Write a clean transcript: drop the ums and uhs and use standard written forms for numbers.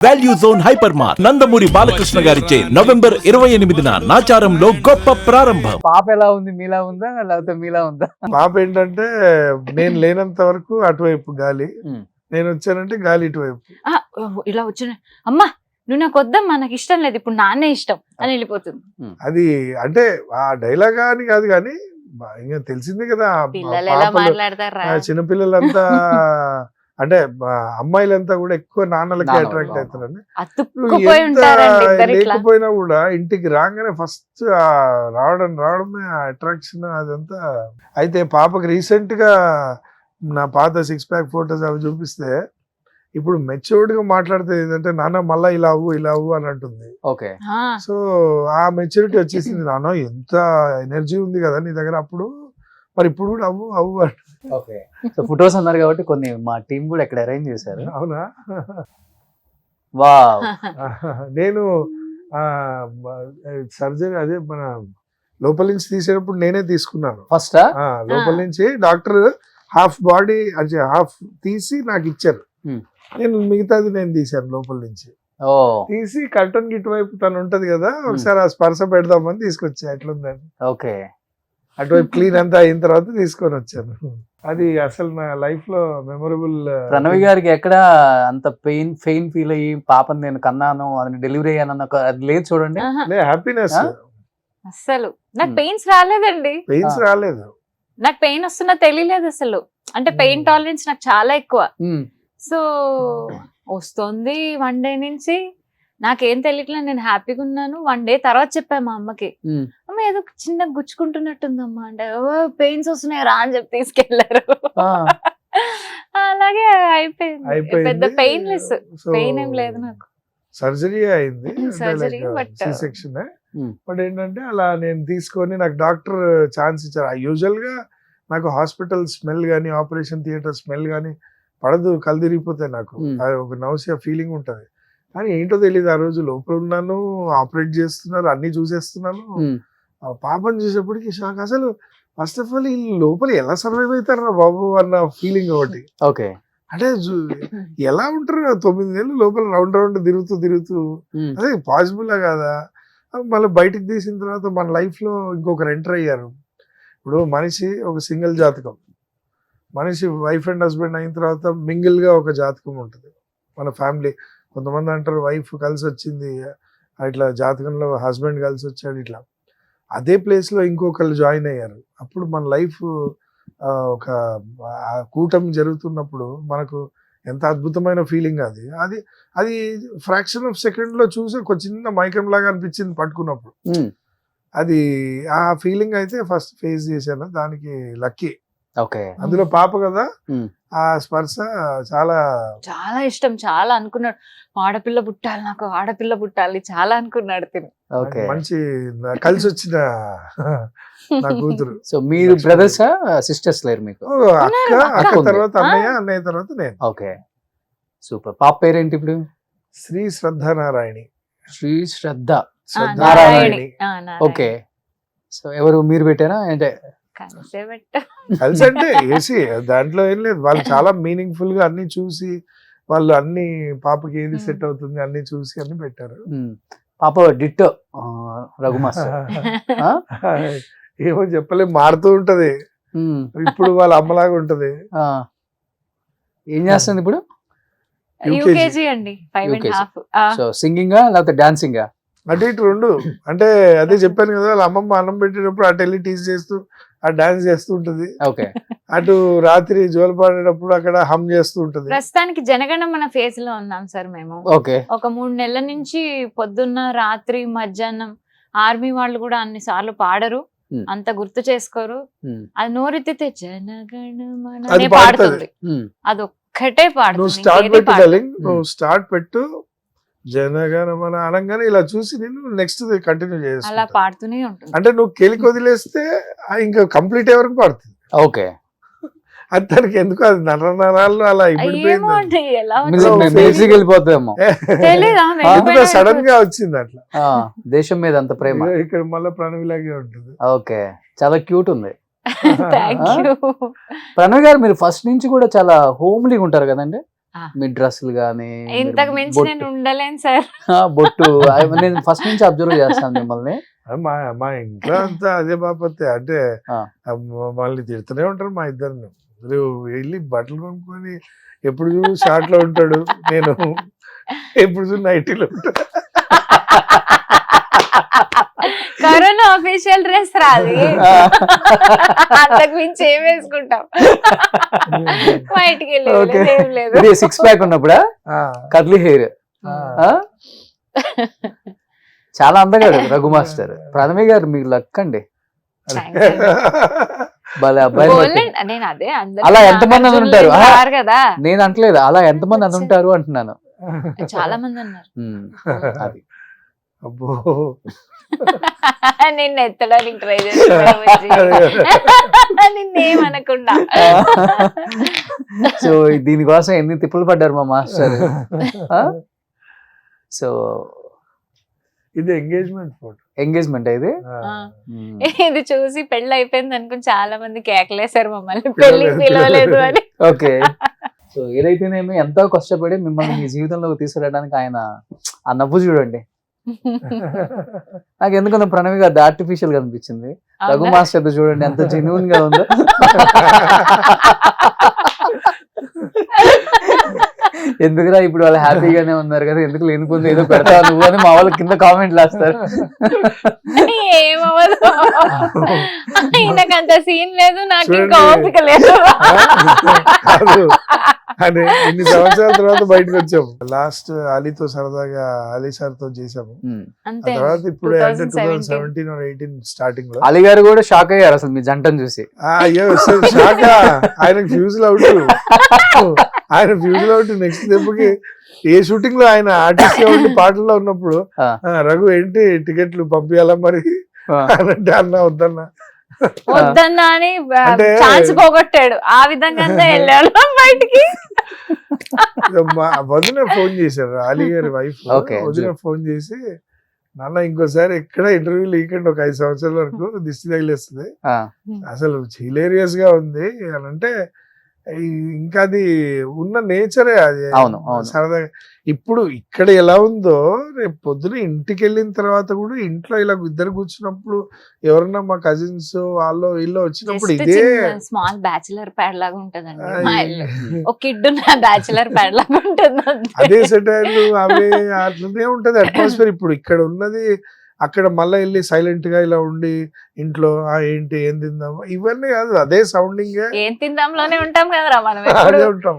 Value Zone Hypermart Nandamuri Balakrishna గారిచే November 28న నాచారంలో గొప్ప ప్రారంభం. పాప ఎలా ఉంది, మీలా ఉందా లేకపోతే మీలా ఉందా? పాప ఏంటంటే నేను లేనంత వరకు అటువైపు గాలి, నేను వచ్చానంటే గాలి ఇటువైపు. ఇలా వచ్చిన అమ్మా నువ్వు నాకు వద్దమ్మా, నాకు ఇష్టం లేదు, ఇప్పుడు నాన్నే ఇష్టం అని వెళ్ళిపోతుంది. అది అంటే ఆ డైలాగ్ అని కాదు కానీ ఇంకా తెలిసిందే కదా, పిల్లలు ఎలా మాట్లాడతారా, చిన్నపిల్లలంతా అంటే అమ్మాయిలంతా కూడా ఎక్కువ నాన్నలకి అట్రాక్ట్ అవుతారని. అతుక్కుపోయి ఉంటారండి ఇద్దరు ఇట్లా. లేకపోయినా కూడా ఇంటికి రాగానే ఫస్ట్ రావడమే అట్రాక్షన్ అదంతా. అయితే పాపకి రీసెంట్ గా నా పాత 6 ప్యాక్ ఫోటోస్ అవి చూపిస్తే ఇప్పుడు మెచ్యూర్డ్ గా మాట్లాడితే ఏంటంటే నాన్న మళ్ళా ఇలా అవ్వు అని అంటుంది. ఓకే, సో ఆ మెచ్యూరిటీ వచ్చేసింది. నాన్న ఎంత ఎనర్జీ ఉంది కదా నీ దగ్గర అప్పుడు, మరి ఇప్పుడు కూడా అవ్వు అని. ఓకే. సో ఫొటోస్ అన్నారు కాబట్టి కొన్ని మా టీం కూడా ఇక్కడ అరేంజ్ చేశారు. అవునా? వావ్. నేను సర్జరీ అదే మన లోపల నుంచి తీసేటప్పుడు నేనే తీసుకున్నాను ఫస్ట్. లోపల నుంచి డాక్టర్ హాఫ్ బాడీ అంటే హాఫ్ తీసి నాకు ఇచ్చారు. నేను మిగతాది నేను తీశాను లోపల నుంచి. తీసి కర్టన్ గిట్ వైపు తను ఉంటది కదా, ఒకసారి ఆ స్పర్శ పెడదామని తీసుకొచ్చా ఎట్లుందని. ఓకే, అటువైపు క్లీన్ అంతా అయిన తర్వాత తీసుకొని వచ్చాను. అది అసలు నా లైఫ్ లో మెమొరబుల్. ప్రణవి గారికి ఎక్కడ అంత పెయిన్ ఫీల్ అయ్యి పాపని నేను కన్నాను అది డెలివరీ అయ్యాను అది లేదు చూడండి. హ్యాపీనెస్. అసలు నాకు పెయిన్స్ రాలేదండి, పెయిన్స్ రాలేదు. నాకు పెయిన్ వస్తున్నా తెలియలేదు అసలు. అంటే పెయిన్ టాలరెన్స్ నాకు చాలా ఎక్కువ. సో వస్తుంది 1 డే నుంచి నాకేం తెలియట్లేదు, నేను హ్యాపీగా ఉన్నాను. 1 డే తర్వాత చెప్పాను మా అమ్మకి, అమ్మ ఏదో చిన్న గుచ్చుకుంటున్నట్టుందమ్మా అంటే, పెయిన్స్ వస్తున్నాయి రా అని చెప్పి తీసుకెళ్లారు. అలాగే అయిపోయింది, పెద్ద పెయిన్ లెస్, పెయిన్ ఏం లేదు నాకు. సర్జరీ అయింది, సర్జరీ సెక్షన్. బట్ ఏంటంటే అలా నేను తీసుకొని నాకు డాక్టర్ ఛాన్స్ ఇచ్చారు. యూజువల్ గా నాకు హాస్పిటల్ స్మెల్ గానీ ఆపరేషన్ థియేటర్ స్మెల్ గానీ పడదు, కళ్ళు తిరిగిపోతాయి నాకు. అది ఒక నౌసియా ఫీలింగ్ ఉంటది. కానీ ఏంటో తెలియదు, ఆ రోజు లోపల ఉన్నాను, ఆపరేట్ చేస్తున్నారు, అన్ని చూసేస్తున్నాను. పాపను చూసేప్పటికి షాక్. అసలు ఫస్ట్ ఆఫ్ ఆల్ ఈ లోపల ఎలా సర్వైవ్ అవుతారా బాబు అన్న ఫీలింగ్ ఒకటి. ఓకే, అంటే ఎలా ఉంటారు 9 నెలలు లోపల రౌండ్ తిరుగుతూ అదే పాసిబుల్ కదా. మళ్ళీ బయటకు తీసిన తర్వాత మన లైఫ్ లో ఇంకొకరు ఎంటర్ అయ్యారు. ఇప్పుడు మనిషి ఒక సింగిల్ జాతకం, మనిషి వైఫ్ అండ్ హస్బెండ్ అయిన తర్వాత మింగిల్ గా ఒక జాతకం ఉంటుంది మన ఫ్యామిలీ. కొంతమంది అంటారు వైఫ్ కలిసి వచ్చింది, ఇట్లా జాతకంలో హస్బెండ్ కలిసి వచ్చాడు, ఇట్లా అదే ప్లేస్ లో ఇంకొకరు జాయిన్ అయ్యారు. అప్పుడు మన లైఫ్ ఒక కూటమి జరుగుతున్నప్పుడు మనకు ఎంత అద్భుతమైన ఫీలింగ్ అది. అది అది ఫ్రాక్షన్ ఆఫ్ సెకండ్ లో చూసి ఒక చిన్న మైకం లాగా అనిపించింది పట్టుకున్నప్పుడు. అది ఆ ఫీలింగ్ అయితే ఫస్ట్ ఫేస్ చేశాను, దానికి లక్కీ. ఓకే, అందులో పాప కదా, ఆ స్పర్శ చాలా చాలా ఇష్టం. చాలా అనుకున్నాడు ఆడపిల్ల పుట్టాలి, నాకు ఆడపిల్ల పుట్టాలి చాలా అనుకున్నాడు తిని. ఓకే, మంచి కలిసి వచ్చిన నా కూతురు. సో మీరు బ్రదర్స్ సిస్టర్స్ లేరు మీకు? అక్క తర్వాత అన్నయ్య తర్వాత నేను. Okay, super. పాప పేరేంటి ఇప్పుడు? శ్రీ శ్రద్ధ నారాయణి. శ్రీ శ్రద్ధ నారాయణి. ఓకే, సో ఎవరు మీరు పెట్టారా అంటే? కలిసి అంటే ఏసి దాంట్లో ఏం లేదు, వాళ్ళు చాలా మీనింగ్ఫుల్ గా అన్ని చూసి వాళ్ళు అన్ని పాపకి ఏది సెట్ అవుతుంది అన్ని చూసి అన్ని పెట్టారు. పాప డిట్టో రఘుమాస్. ఏమో చెప్పలేం, మారుతూ ఉంటది. ఇప్పుడు వాళ్ళ అమ్మలాగా ఉంటది. ఏం చేస్తుంది ఇప్పుడు? యూకేజీ అండి, 5.5. సో సింగింగా లేకపోతే డాన్సింగా? అటు ఇటు రెండు. అంటే అదే చెప్పాను కదా, వాళ్ళ అమ్మమ్మ అన్నం పెట్టేటప్పుడు అటు వెళ్ళి టీచ్ చేస్తూ ఆ డాన్స్ చేస్తూ ఉంటది. ఓకే, అటు రాత్రి జోలు పాడేటప్పుడు అక్కడ హమ్ చేస్తూ ఉంటది. ప్రస్తుతానికి జనగణమన ఫేజ్ లో ఉన్నాం సార్ మేము. ఓకే, ఒక 3 నెలల నుంచి పొద్దున్న రాత్రి మధ్యాహ్నం ఆర్మీ వాళ్ళు కూడా అన్ని సార్లు పాడరు, అంత గుర్తు చేసుకోరు. అది నోరెత్తితే జనగణమన పాడుతుంది, అదొక్కటే పాడుతుంది. నువ్వు స్టార్ట్ పెట్టు జనగణమన అనగానే ఇలా చూసి నేను నెక్స్ట్ కంటిన్యూ చేస్తాను, అలా పాడుతూనే ఉంటుంది. అంటే నువ్వు కెలికి వదిలేస్తే ఇంకా కంప్లీట్ అయ్యే వరకు పాడుతుంది. ఓకే, అది తనకి ఎందుకు అది నరాల్లో అలా వెళ్ళిపోతామో సడన్ గా వచ్చింది అట్లా. దేశం మీద అంత ప్రేమ. ఇక్కడ మళ్ళీ ప్రణవిలాగే ఉంటుంది. ఓకే, చాలా క్యూట్ ఉంది. ప్రణవి గారు మీరు ఫస్ట్ నుంచి కూడా చాలా హోమ్లీగా ఉంటారు కదండి? ఆ. మీ డ్రెస్సులు గానీ ఇంతకు మించి నేను ఉండలేను సార్. బొట్టు నేను ఫస్ట్ నుంచి అబ్జర్వ్ చేస్తాను మిమ్మల్ని. మా మా ఇంట్లో అంతా అదే బాపత్తే, అంటే ఆ. మళ్ళీ తిడుతూనే ఉంటారు మా ఇద్దరిని. వెళ్ళి బట్టలు కొనుక్కొని ఎప్పుడు చూడు షార్ట్ లో ఉంటాడు, నేను ఎప్పుడు చూడు నైటీలో ఉంటాడు. కరోనా అఫీషియల్ డ్రెస్ రాదు, అంతకు మించి ఏం వేసుకుంటాం, బయటికి Okay. వెళ్ళి ఏం లేదు. ఇది 6 ప్యాక్ ఉన్నప్పుడా ఆ, కర్లీ హెయిర్ ఆ. చాలా అందగాడు రఘు మాస్టర్. ప్రణవి గారు మీకు లక్ అండి, Thanks అండి. భలే అబ్బాయి. బోల్డ్ నేను అదే అందరూ అలా ఎంతమంది అని ఉంటారు? నాగార్జున రారు కదా, నేను అంటలేదు, అలా ఎంతమంది అని ఉంటారు అంటున్నాను. చాలా మంది ఉన్నారు. అది అబ్బో నిన్ను ఎత్తడానికి ట్రై నిన్నేమనకుండా. సో దీనికోసం ఎన్ని తిప్పులు పడ్డారు మా మాస్టర్. సో ఇది ఎంగేజ్మెంట్ ఫోటో. ఎంగేజ్మెంట్ ఇది. ఇది చూసి పెళ్లి అయిపోయింది అనుకుని చాలా మంది కేకలేశారు మమ్మల్ని, పెళ్లికి పిలవలేదు అని. ఓకే. సో ఏదైతేనేమి ఎంతో కష్టపడి మిమ్మల్ని మీ జీవితంలోకి తీసుకురావడానికి ఆయన ఆ నవ్వు చూడండి. నాకు ఎందుకన్నా ప్రణవి గారు ఆర్టిఫిషియల్ గా అనిపించింది. రఘు అవునా? మాస్టర్ చూడండి ఎంత జెన్యూన్ గా ఉందో. ఎందుకురా ఇప్పుడు వాళ్ళు హ్యాపీగానే ఉన్నారు కదా, ఎందుకు లేనిపోయింది ఏదో పెడతావు నువ్వు అని మా వాళ్ళు కింద కామెంట్లు వేస్తారు. ఏమవ్వదు, ఈయనకు అంత సీన్ లేదు, నాకు ఇంకా చూడండి. ఓపిక లేదు. కాదు, అని ఇన్ని సంవత్సరాల తర్వాత బయటకు వచ్చాము. లాస్ట్ అలీతో సరదాగా అలీ సార్ తో చేసాము. ఆ అంతే తర్వాత ఇప్పుడు అంటే 2017 2017 or 18 స్టార్టింగ్ లో అలీ గారు కూడా షాక్ అయ్యారు అసలు మీ జంటను చూసి. అయ్యో షాక్, ఆయన ఫ్యూజుల్ అవుట్, ఆయన ఫ్యూజుల్ అవుట్. నెక్స్ట్ దెబ్బకి ఏ షూటింగ్ లో ఆయన ఆర్టిస్ట్ గా ఉండి పాటల్లో ఉన్నప్పుడు ఆ. రఘు ఏంటి టికెట్లు పంపించాలా మరి అంటే అన్న వద్దన్నా. వద్దన్నా అని అంటే- ఛాన్స్ పోగొట్టాడు, ఆ విధంగా వెళ్ళాడు బయటికి. మా వదిన ఫోన్ చేశారు, అలీ గారి వైఫ్. Okay. వదిన ఫోన్ చేసి, నాన్న ఇంకోసారి ఎక్కడ ఇంటర్వ్యూ లేకండి ఒక 5 సంవత్సరాల వరకు దిష్టి తగిలేస్తుంది, ఆ, అసలు హిలేరియస్ గా ఉంది అని అంటే, ఇంకా అది ఉన్న నేచరే అది. అవును, అవును. సరదాగా ఇప్పుడు ఇక్కడ ఎలా ఉందో రేపు పొద్దున ఇంటికి వెళ్ళిన తర్వాత కూడా ఇంట్లో ఇలా ఇద్దరు కూర్చున్నప్పుడు ఎవరన్నా మా కజిన్స్ వాళ్ళు వీళ్ళు వచ్చినప్పుడు ఇదే స్మాల్ బ్యాచులర్ ప్యాడ్ లాగా ఉంటదండి ఆ, మా ఇల్లు. ఒక కిడ్ ఉన్న బ్యాచులర్ ప్యాడ్ లాగా ఉంటుంది అంతే. అదే సెటైర్లు అవే అట్లనే ఉంటది అట్మాస్ఫియర్. ఇప్పుడు ఇక్కడ ఉన్నది అక్కడ మళ్ళీ వెళ్ళి సైలెంట్ గా ఇలా ఉండి ఇంట్లో ఏంటి ఏం తిందాం ఇవన్నీ కాదు, అదే సౌండింగ్ ఏం తిందాంలోనే ఉంటాం కదరా మనం ఎప్పుడు. అదే ఉంటాం.